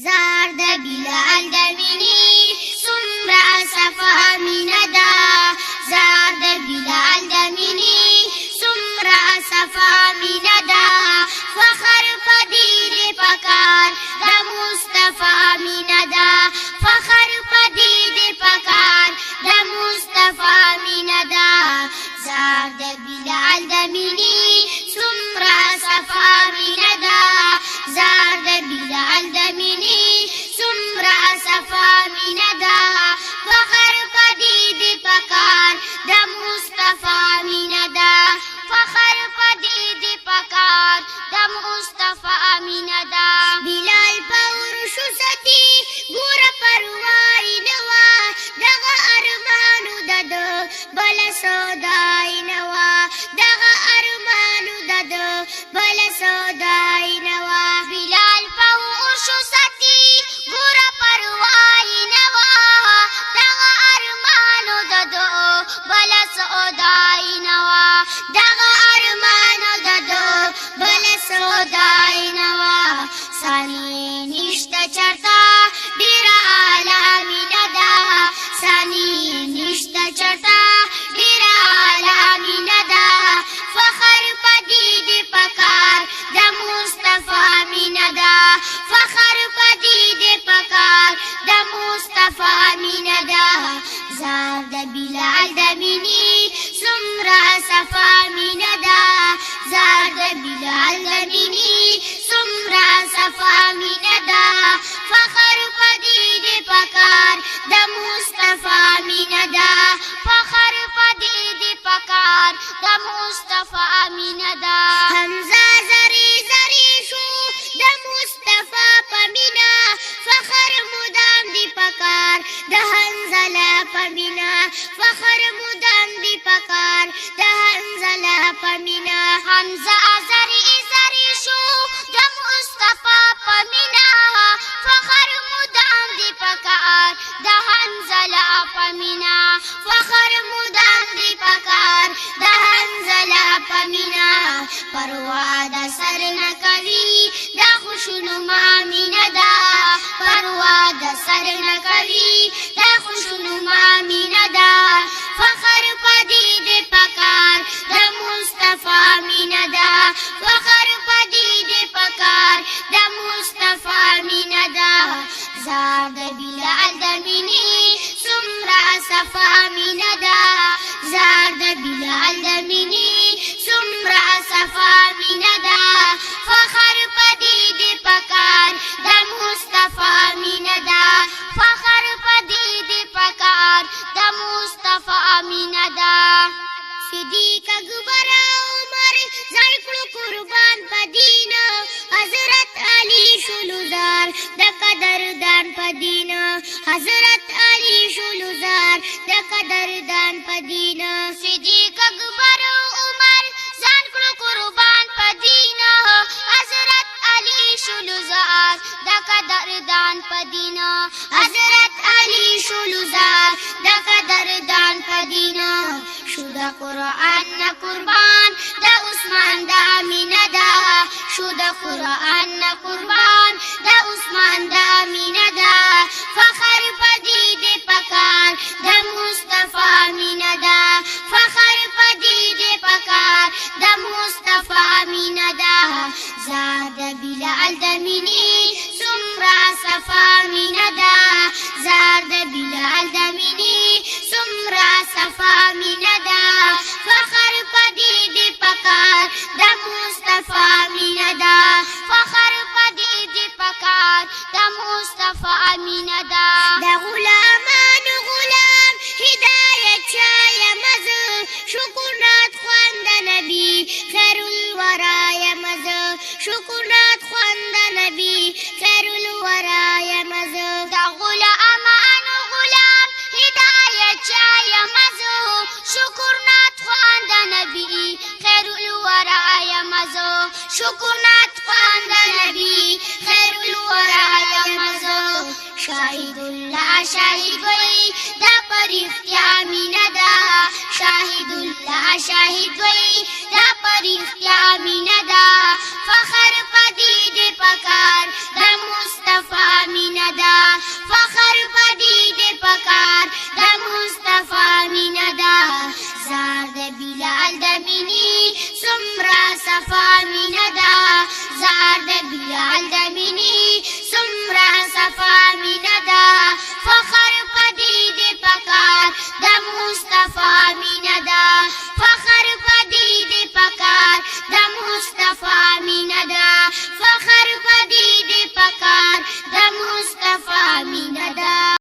زار د بلال د ویني څومره صفا مینه ده زار د بلال د ویني څومره صفا مینه ده فخر په دې دی پکار د مصطفی مینه ده فخر په دې دی پکار د مصطفی مینه ده زار د بلال د ویني څومره صفا مینه ده زار د بلال د ویني څومره صفا مینه ده فخر په دې دی پکار د مصطفی مینه ده فخر په دې دی پکار د مصطفی مینه ده بلال په ورشو ستی ګور پروا نه وا دغه ارمانو د بل سودای نه وا دغه ارمانو د بل سودای نه وا بلال په ورشو ستی ګور پروا نه وا دغه ارمانو د بل سودای نه وا دغه ارمانو د بل سودای نه وا سانی نشته چرتا ډیر عالمي نه ده سانی نشته چرتا ډیر عالمي نه ده فخر په دې دی پکار د مصطفی مینه ده فخر په دې دی پکار د مصطفی مینه ده زار د بلال د مینې څومره صفا مینه ده زار د بلال د مینې څومره صفا مینه ده فخر په دې دی پکار د مصطفی مینه ده فخر په دې دی پکار د مصطفی مینه ده حمزه زری زری شو د مصطفی په مینه فخر مدام دی پکار د حنزله په مینه فخر مدام دی پکار د حنزله په مینه حمزه زری زری شو د مصطفی په مینه فخر مدام دی پکار د حنزله په مینه فخر مدام دی پکار د حنزله په مینه پروا د سر نه کوي د خوشنما مینه ده پروا د سر نه کوي د خوشنما مینه ده فخر په دې دی پکار د مصطفی مینه ده فخر په دې دی پکار د مصطفی مینه ده زار د بلال د مینې څومره صفا مینه ده زار د بلال د مینې څومره صفا مینه ده فخر په دې دی پکار د مصطفی مینه ده فخر په دې دی پکار د مصطفی مینه ده صدیق اکبر عمر ځان کړو قربان په دین حضرت علی شلوزار د قدردان په دین حضرت علی شلوزار د قدردان په دین صدیق اکبر عمر ځان کړو قربان په دین حضرت علی شلوزار د قدردان په دین حضرت علی شلوزار د قدردان په دین شو د قرآن نه قربان د عثمان د مینه ده شو د قرآن نه قربان د عثمان د مینه ده فخر په دې دی پکار د مصطفی مینه ده فخر په دې دی پکار د مصطفی مینه ده زار د بلال د مینې څومره صفا مینه ده زار د بلال د مینې څومره صفا مینه ده فخر په دې دی پکار د مصطفی مینه ده فخر په دې دی پکار د مصطفی مینه ده د غلامانو غلام هدایت چای مزه شکرات خواند نبی خیر الورا مزه شکرات خواند نبی خیر الورا مزه د غلامانو غلام هدایت چای مزه شکرات خواند نبی خیر الورا مزه شکرات خواند نبی خیر الورا مزه شاهد الله شاهد وی دا پرختیا مینه ده شاهد الله شاهد وی دا پرختیا مینه ده فخر په دې دی پکار د مصطفی بلال د مینې څومره صفا مینه ده زار د بلال